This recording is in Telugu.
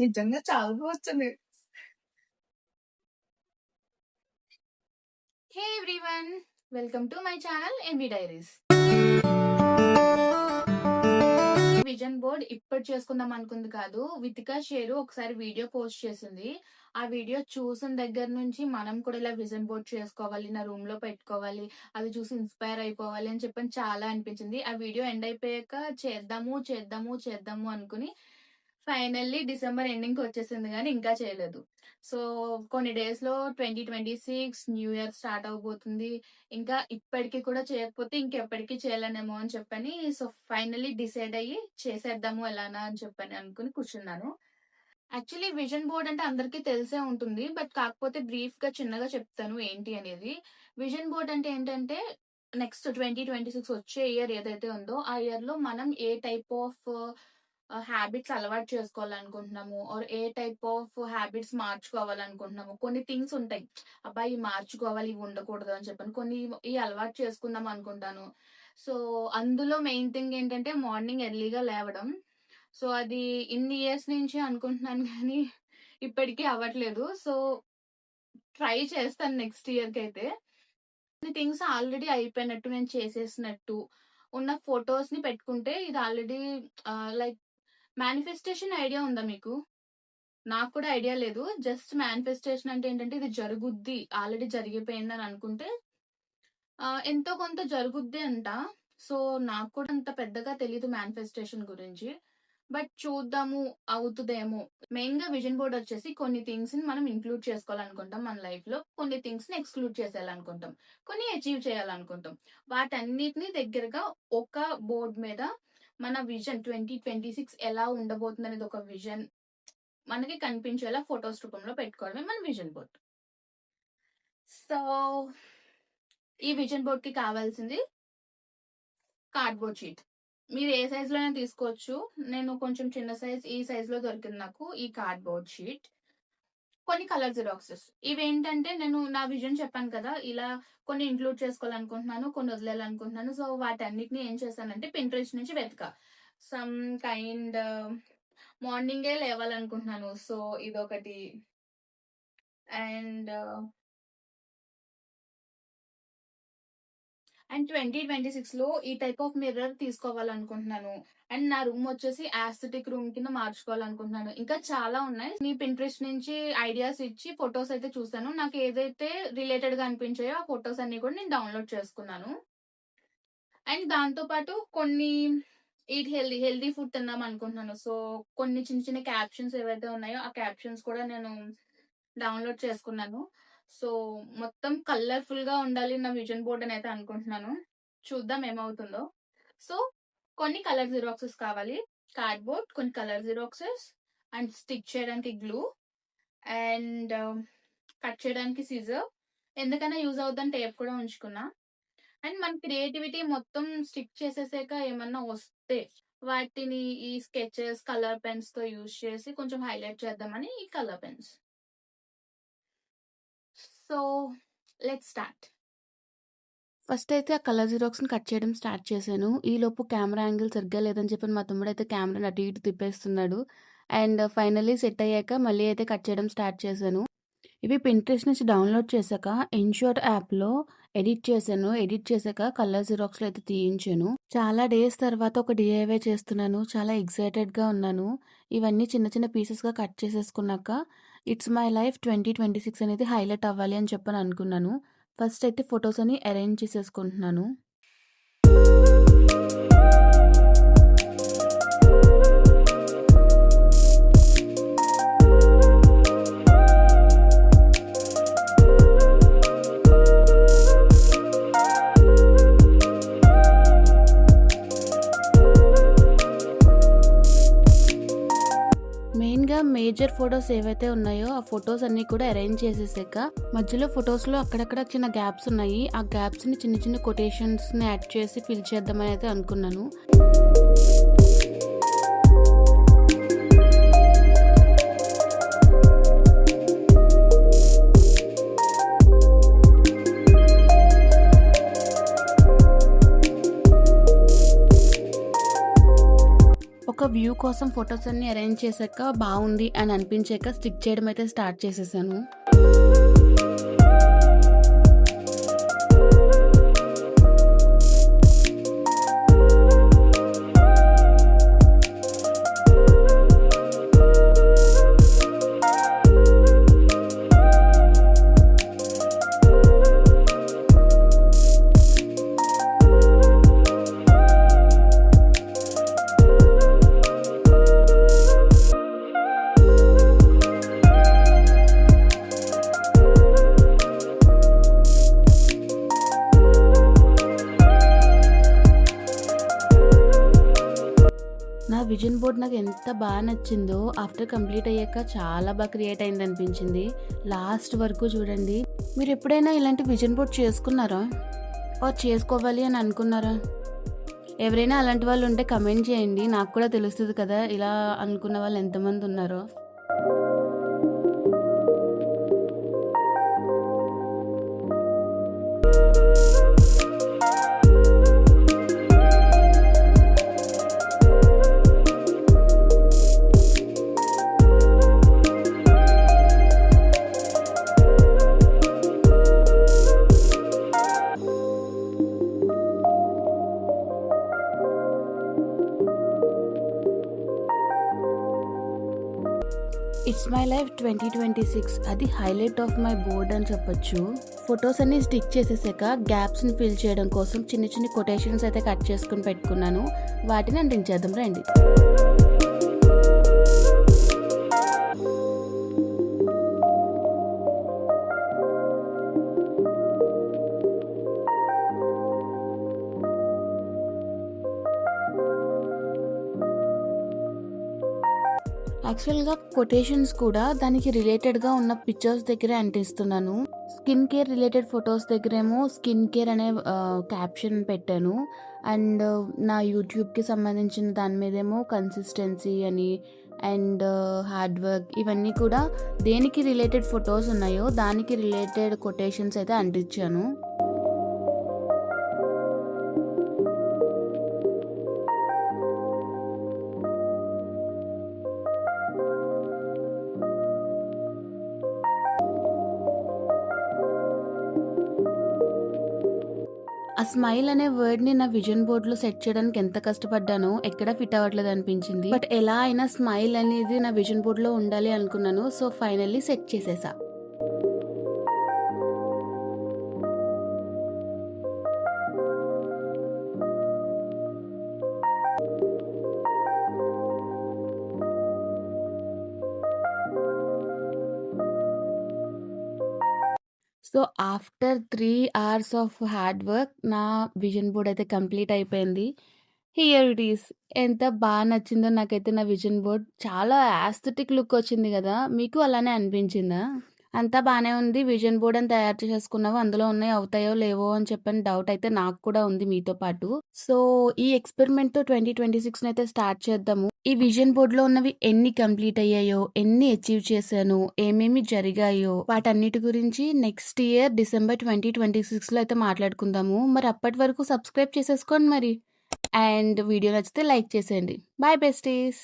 నిజంగా చాలా వస్తుంది. హే everyone, welcome to my channel MB diaries. Vision board ఇప్పుడు చేసుకుందాం అనుకుంది కాదు, వితికా షేరు ఒకసారి వీడియో పోస్ట్ చేసింది. ఆ వీడియో చూసిన దగ్గర నుంచి మనం కూడా ఇలా విజన్ బోర్డ్ చేసుకోవాలి, నా రూమ్ లో పెట్టుకోవాలి, అది చూసి ఇన్స్పైర్ అయిపోవాలి అని చెప్పని చాలా అనిపించింది. ఆ వీడియో ఎండ్ అయిపోయాక చేద్దాము చేద్దాము చేద్దాము అనుకుని ఫైనల్లీ డిసెంబర్ ఎండింగ్ వచ్చేసింది కానీ ఇంకా చేయలేదు. సో కొన్ని డేస్ లో 2026 న్యూ ఇయర్ స్టార్ట్ అవబోతుంది. ఇంకా ఇప్పటికి కూడా చేయకపోతే ఇంకెప్పటికీ చేయలేనేమో అని చెప్పని, సో ఫైనల్లీ డిసైడ్ అయ్యి చేసేద్దాము ఎలానా అని చెప్పని అనుకుని కూర్చున్నాను. యాక్చువల్లీ విజన్ బోర్డ్ అంటే అందరికీ తెలిసే ఉంటుంది, బట్ కాకపోతే బ్రీఫ్ గా చిన్నగా చెప్తాను ఏంటి అనేది. విజన్ బోర్డ్ అంటే ఏంటంటే నెక్స్ట్ 2026 వచ్చే ఇయర్ ఏదైతే ఉందో ఆ ఇయర్ లో మనం ఏ టైప్ ఆఫ్ హ్యాబిట్స్ అలవాటు చేసుకోవాలనుకుంటున్నాము, or a type of habits మార్చుకోవాలనుకుంటున్నాము. కొన్ని థింగ్స్ ఉంటాయి, అబ్బాయి మార్చుకోవాలి, ఇవి ఉండకూడదు అని చెప్పని, కొన్ని ఈ అలవాటు చేసుకుందాం అనుకుంటాను. సో అందులో మెయిన్ థింగ్ ఏంటంటే మార్నింగ్ ఎర్లీగా లేవడం. సో అది ఇన్ని ఇయర్స్ నుంచి అనుకుంటున్నాను కానీ ఇప్పటికీ అవ్వట్లేదు. సో ట్రై చేస్తాను నెక్స్ట్ ఇయర్ కి అయితే. కొన్ని థింగ్స్ ఆల్రెడీ అయిపోయినట్టు, నేను చేసేసినట్టు ఉన్న ఫొటోస్ ని పెట్టుకుంటే ఇది ఆల్రెడీ లైక్ మేనిఫెస్టేషన్ ఐడియా ఉందా మీకు? నాకు కూడా ఐడియా లేదు. జస్ట్ మేనిఫెస్టేషన్ అంటే ఏంటంటే ఇది జరుగుద్ది, ఆల్రెడీ జరిగిపోయింది అని అనుకుంటే ఎంతో కొంత జరుగుద్ది అంట. సో నాకు కూడా అంత పెద్దగా తెలీదు మేనిఫెస్టేషన్ గురించి, బట్ చూద్దాము అవుతుందేమో. మెయిన్ గా విజన్ బోర్డ్ వచ్చేసి కొన్ని థింగ్స్ ని మనం ఇంక్లూడ్ చేసుకోవాలనుకుంటాం మన లైఫ్ లో, కొన్ని థింగ్స్ ని ఎక్స్క్లూడ్ చేసేయాలనుకుంటాం, కొన్ని అచీవ్ చేయాలనుకుంటాం. వాటన్నిటిని దగ్గరగా ఒక బోర్డ్ మీద మన విజన్ 2026 ఎలా ఉండబోతుంది అనేది ఒక విజన్ మనకి కనిపించేలా ఫొటోస్ రూపంలో పెట్టుకోవడమే మన విజన్ బోర్డ్. సో ఈ విజన్ బోర్డ్ కి కావాల్సింది కార్డ్బోర్డ్ షీట్. మీరు ఏ సైజ్ లోనే తీసుకోవచ్చు. నేను కొంచెం చిన్న సైజ్, ఈ సైజ్ లో దొరికింది నాకు ఈ కార్డ్బోర్డ్ షీట్. కొన్ని కలర్ జిరాక్సెస్. ఇవేంటంటే నేను నా విజన్ చెప్పాను కదా, ఇలా కొన్ని ఇంక్లూడ్ చేసుకోవాలనుకుంటున్నాను, కొన్ని వదిలేయాలనుకుంటున్నాను. సో వాటన్నిటిని ఏం చేశానంటే పింట్రెస్ట్ నుంచి వెతక. సమ్ కైండ్ మార్నింగే లేవాలనుకుంటున్నాను, సో ఇదొకటి. అండ్ 2026 లో ఈ టైప్ ఆఫ్ మిర్రర్ తీసుకోవాలనుకుంటున్నాను. అండ్ నా రూమ్ వచ్చేసి ఆస్థెటిక్ రూమ్ కింద మార్చుకోవాలనుకుంటున్నాను. ఇంకా చాలా ఉన్నాయి. నీ పింట్రెస్ట్ నుంచి ఐడియాస్ ఇచ్చి ఫొటోస్ అయితే చూసాను. నాకు ఏదైతే రిలేటెడ్ గా అనిపించాయో ఆ ఫొటోస్ అన్ని కూడా నేను డౌన్లోడ్ చేసుకున్నాను. అండ్ దాంతో పాటు కొన్ని హెల్దీ ఫుడ్ తిందాం అనుకుంటున్నాను. సో కొన్ని చిన్న చిన్న క్యాప్షన్స్ ఏవైతే ఉన్నాయో ఆ క్యాప్షన్స్ కూడా నేను డౌన్లోడ్ చేసుకున్నాను. సో మొత్తం కలర్ఫుల్ గా ఉండాలి నా విజన్ బోర్డ్ అని అయితే అనుకుంటున్నాను. చూద్దాం ఏమవుతుందో. సో కొన్ని కలర్ జిరాక్సెస్ కావాలి, కార్డ్బోర్డ్, కొన్ని కలర్ జిరాక్సెస్, అండ్ స్టిక్ చేయడానికి గ్లూ, అండ్ కట్ చేయడానికి సిజర్, ఎందుకైనా యూజ్ అవుతుందని టేప్ కూడా ఉంచుకున్నా. అండ్ మన క్రియేటివిటీ మొత్తం స్టిక్ చేసేసాక ఏమన్నా వస్తే వాటిని ఈ స్కెచెస్, కలర్ పెన్స్ తో యూజ్ చేసి కొంచెం హైలైట్ చేద్దామని ఈ colour pens. So let's start. First అయితే ఆ కలర్ జిరాక్స్ని కట్ చేయడం స్టార్ట్ చేశాను. ఈలోపు కెమెరా యాంగిల్ సరిగ్గా లేదని చెప్పి మా తమ్ముడు అయితే కెమెరాని అటు ఇటు తిప్పేస్తున్నాడు. అండ్ ఫైనల్లీ సెట్ అయ్యాక మళ్ళీ అయితే కట్ చేయడం స్టార్ట్ చేశాను. ఇవి పింట్రెస్ట్ నుంచి డౌన్లోడ్ చేశాక ఇన్షాట్ యాప్లో ఎడిట్ చేశాను. ఎడిట్ చేశాక కలర్ జిరాక్స్లో అయితే తీయించాను. చాలా డేస్ తర్వాత ఒక డిఐవై చేస్తున్నాను. చాలా ఎక్సైటెడ్గా ఉన్నాను. ఇవన్నీ చిన్న చిన్న పీసెస్గా కట్ చేసేసుకున్నాక ఇట్స్ మై లైఫ్ 2026 అనేది హైలైట్ అవ్వాలి అని చెప్పని అనుకున్నాను. ఫస్ట్ అయితే ఫొటోస్ అని అరేంజ్ చేసేసుకుంటున్నాను. మెయిన్గా మేజర్ ఫొటోస్ ఏవైతే ఉన్నాయో ఆ ఫొటోస్ అన్ని కూడా అరేంజ్ చేసేసాక మధ్యలో ఫొటోస్లో అక్కడక్కడ చిన్న గ్యాప్స్ ఉన్నాయి. ఆ గ్యాప్స్ని చిన్న చిన్న కొటేషన్స్ని యాడ్ చేసి ఫిల్ చేద్దామని అయితే అనుకున్నాను. ఒక వ్యూ కోసం ఫొటోస్ అన్ని అరేంజ్ చేశాక బాగుంది అని అనిపించాక స్టిక్ చేయడం అయితే స్టార్ట్ చేసేసాను. నా విజన్ బోర్డ్ నాకు ఎంత బాగా నచ్చిందో ఆఫ్టర్ కంప్లీట్ అయ్యాక చాలా బాగా క్రియేట్ అయింది అనిపించింది. లాస్ట్ వరకు చూడండి. మీరు ఎప్పుడైనా ఇలాంటి విజన్ బోర్డ్ చేసుకున్నారా? చేసుకోవాలి అని అనుకున్నారా? ఎవరైనా అలాంటి వాళ్ళు ఉంటే కమెంట్ చేయండి, నాకు కూడా తెలుస్తుంది కదా ఇలా అనుకున్న వాళ్ళు ఎంతమంది ఉన్నారో. ఇట్స్ మై లైఫ్ 2026 అది హైలైట్ ఆఫ్ మై బోర్డ్ అని చెప్పొచ్చు. ఫొటోస్ అన్ని స్టిక్ చేసేసాక గ్యాప్స్ని ఫిల్ చేయడం కోసం చిన్న చిన్న కొటేషన్స్ అయితే కట్ చేసుకుని పెట్టుకున్నాను. వాటిని అంటించేద్దాం రండి. యాక్చువల్గా కొటేషన్స్ కూడా దానికి రిలేటెడ్గా ఉన్న పిక్చర్స్ దగ్గరే అంటిస్తున్నాను. స్కిన్ కేర్ రిలేటెడ్ ఫొటోస్ దగ్గరేమో స్కిన్ కేర్ అనే క్యాప్షన్ పెట్టాను. అండ్ నా యూట్యూబ్కి సంబంధించిన దాని మీదేమో కన్సిస్టెన్సీ అని అండ్ హార్డ్ వర్క్ ఇవన్నీ కూడా దేనికి రిలేటెడ్ ఫొటోస్ ఉన్నాయో దానికి రిలేటెడ్ కొటేషన్స్ అయితే అంటించాను. ఆ స్మైల్ అనే వర్డ్ని నా విజన్ బోర్డ్లో సెట్ చేయడానికి ఎంత కష్టపడ్డానో ఎక్కడ ఫిట్ అవ్వట్లేదు అనిపించింది. బట్ ఎలా అయినా స్మైల్ అనేది నా విజన్ బోర్డ్లో ఉండాలి అనుకున్నాను. సో ఫైనల్లీ సెట్ చేసేసా. So after 3 hours of hard work నా విజన్ బోర్డ్ అయితే కంప్లీట్ అయిపోయింది. Here it is. ఎంత బాగా నచ్చిందో నాకైతే నా విజన్ బోర్డ్. చాలా యాస్థెటిక్ లుక్ వచ్చింది కదా, మీకు అలానే అనిపించిందా? అంతా బాగానే ఉంది. విజన్ బోర్డ్ అని తయారు చేసేసుకున్నావు, అందులో ఉన్నాయి అవుతాయో లేవో అని చెప్పని డౌట్ అయితే నాకు కూడా ఉంది మీతో పాటు. సో ఈ ఎక్స్పెరిమెంట్తో 2026 అయితే స్టార్ట్ చేద్దాము. ఈ విజన్ బోర్డ్లో ఉన్నవి ఎన్ని కంప్లీట్ అయ్యాయో, ఎన్ని అచీవ్ చేశాను, ఏమేమి జరిగాయో వాటన్నిటి గురించి నెక్స్ట్ ఇయర్ డిసెంబర్ 2026లో అయితే మాట్లాడుకుందాము. మరి అప్పటి వరకు సబ్స్క్రైబ్ చేసేసుకోండి మరి. అండ్ వీడియో నచ్చితే లైక్ చేసేయండి. Bye besties.